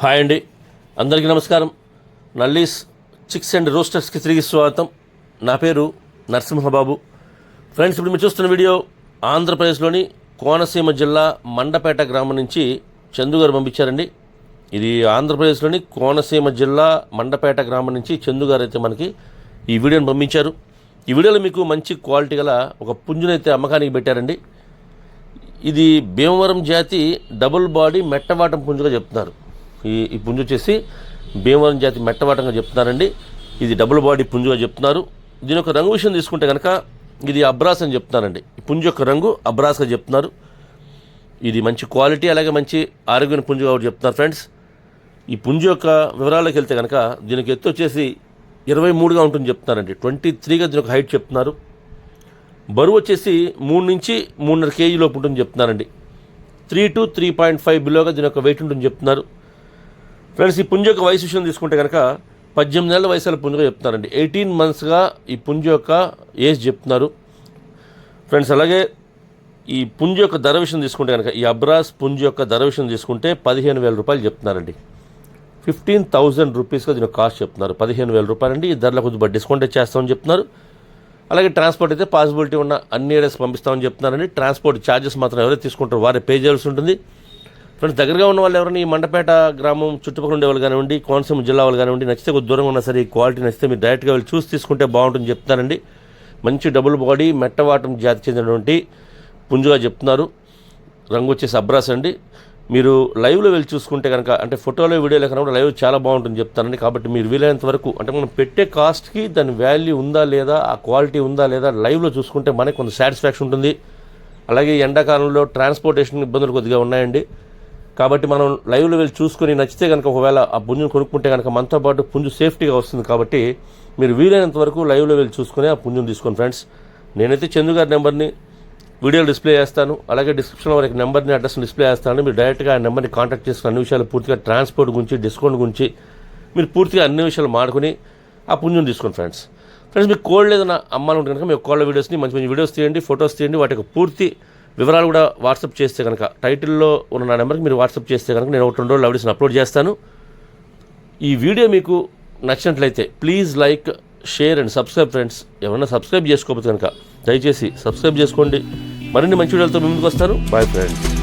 Hi అండి, అందరికీ నమస్కారం. నల్లీస్ చిక్స్ అండ్ రోస్టర్స్కి తిరిగి స్వాగతం. నా పేరు నరసింహబాబు. ఫ్రెండ్స్, ఇప్పుడు మీరు చూస్తున్న వీడియో ఆంధ్రప్రదేశ్లోని కోనసీమ జిల్లా మండపేట గ్రామం నుంచి చందు గారు పంపించారండి. ఇది ఆంధ్రప్రదేశ్లోని కోనసీమ జిల్లా మండపేట గ్రామం నుంచి చందు గారు అయితే మనకి ఈ వీడియోని పంపించారు. ఈ వీడియోలో మీకు మంచి క్వాలిటీ గల ఒక పుంజునైతే అమ్మకానికి పెట్టారండి. ఇది భీమవరం జాతి డబుల్ బాడీ మెట్టవాటం పుంజుగా చెప్తున్నారు. ఈ పుంజు వచ్చేసి భీమవరం జాతి మెట్టవాటంగా చెప్తున్నారండి. ఇది డబుల్ బాడీ పుంజుగా చెప్తున్నారు. దీని యొక్క రంగు విషయం తీసుకుంటే కనుక ఇది అబ్రాస్ అని చెప్తున్నారండి. ఈ పుంజు యొక్క రంగు అబ్రాస్గా చెప్తున్నారు. ఇది మంచి క్వాలిటీ, అలాగే మంచి ఆరోగ్యమైన పుంజుగా చెప్తున్నారు. ఫ్రెండ్స్, ఈ పుంజు యొక్క వివరాల్లోకి వెళ్తే కనుక దీనికి ఎత్తు వచ్చేసి 23గా ఉంటుంది చెప్తున్నారండి. 23గా దీని యొక్క హైట్ చెప్తున్నారు. బరువు వచ్చేసి 3 నుంచి 3.5 kg లోపు ఉంటుంది చెప్తున్నారండి. 3 to 3.5 బిలోగా దీని యొక్క వెయిట్ ఉంటుంది చెప్తున్నారు. ఫ్రెండ్స్, ఈ పుంజు యొక్క వయసు విషయం తీసుకుంటే కనుక 18 నెలల వయసుల పుంజుగా చెప్తున్నారండి. 18 monthsగా ఈ పుంజు యొక్క ఏజ్ చెప్తున్నారు. ఫ్రెండ్స్, అలాగే ఈ పుంజు యొక్క ధర విషయం తీసుకుంటే కనుక ఈ అబ్రాస్ పుంజు యొక్క ధర విషయం తీసుకుంటే 15,000 రూపాయలు చెప్తున్నారండి. 15,000 రూపీస్గా దీని కాస్ట్ చెప్తున్నారు. 15,000 రూపాయలండి. ఈ ధరలో కొద్దిగా డిస్కౌంట్ చేస్తామని చెప్తున్నారు. అలాగే ట్రాన్స్పోర్ట్ అయితే పాసిబిలిటీ ఉన్న అన్ని ఏరియాస్ పంపిస్తామని చెప్తున్నారండి. ట్రాన్స్పోర్ట్ ఛార్జెస్ మాత్రం ఎవరైతే తీసుకుంటారో వారే పే చేయాల్సి ఉంటుంది. ఫ్రెండ్స్, దగ్గరగా ఉన్న వాళ్ళు ఎవరైనా ఈ మండపేట గ్రామం చుట్టుపక్కల ఉండే వాళ్ళు కానివ్వండి, కోనసీమ జిల్లా వాళ్ళు కానివ్వండి, నచ్చితే కొద్ది దూరంగా ఉన్నా సరే ఈ క్వాలిటీ నచ్చితే మీరు డైరెక్ట్గా వెళ్ళి చూసి తీసుకుంటే బాగుంటుంది చెప్తున్నారండి. మంచి డబుల్ బాడీ మెట్టవాటం జాతి చెందినటువంటి పుంజుగా చెప్తున్నారు. రంగు వచ్చేసి అబ్రాస్ అండి. మీరు లైవ్లో వెళ్ళి చూసుకుంటే కనుక, అంటే ఫోటోలో వీడియోలో కన్నా లైవ్ చాలా బాగుంటుంది చెప్తానండి. కాబట్టి మీరు వీలైనంత వరకు, అంటే మనం పెట్టే కాస్ట్కి దాని వాల్యూ ఉందా లేదా, ఆ క్వాలిటీ ఉందా లేదా లైవ్లో చూసుకుంటే మనకి కొంత సాటిస్ఫాక్షన్ ఉంటుంది. అలాగే ఎండాకాలంలో ట్రాన్స్పోర్టేషన్ ఇబ్బందులు కొద్దిగా ఉన్నాయండి. కాబట్టి మనం లైవ్లో వెళ్ళి చూసుకొని నచ్చితే కనుక ఒకవేళ ఆ పుంజును కొనుక్కుంటే కనుక మనతో పాటు పుంజు సేఫ్టీగా వస్తుంది. కాబట్టి మీరు వీలైనంత వరకు లైవ్లో వెళ్ళి చూసుకొని ఆ పుంజును తీసుకోండి. ఫ్రెండ్స్, నేనైతే చందు గారి నెంబర్ని వీడియోలో డిస్ప్లే చేస్తాను. అలాగే డిస్క్రిప్షన్లో వారికి నెంబర్ని, అడ్రస్ని డిస్ప్లే చేస్తాను. మీరు డైరెక్ట్గా ఆ నెంబర్ని కాంటాక్ట్ చేసుకుని అన్ని విషయాలు పూర్తిగా ట్రాన్స్పోర్ట్ గురించి, డిస్కౌంట్ గురించి మీరు పూర్తిగా అన్ని విషయాలు మాడుకొని ఆ పుంజును తీసుకోండి. ఫ్రెండ్స్, మీకు కోల్డ్ ఏదైనా అమ్మాలంటే కనుక మీకు కోళ్ళ వీడియోస్ని మంచి మంచి వీడియోస్ తీయండి, ఫొటోస్ తీయండి. వాటి యొక్క పూర్తి వివరాలు కూడా వాట్సాప్ చేస్తే కనుక టైటిల్లో ఉన్న నా నెంబర్కి మీరు వాట్సాప్ చేస్తే కనుక నేను 1-2 రోజులు వీడియోస్ని అప్లోడ్ చేస్తాను. ఈ వీడియో మీకు నచ్చినట్లయితే please like, share and subscribe. Friends, ఎవరైనా సబ్స్క్రైబ్ చేసుకోకపోతే కనుక దయచేసి సబ్స్క్రైబ్ చేసుకోండి. మరిన్ని మంచి వీడియోలతో ముందుకు వస్తాను. Bye friends.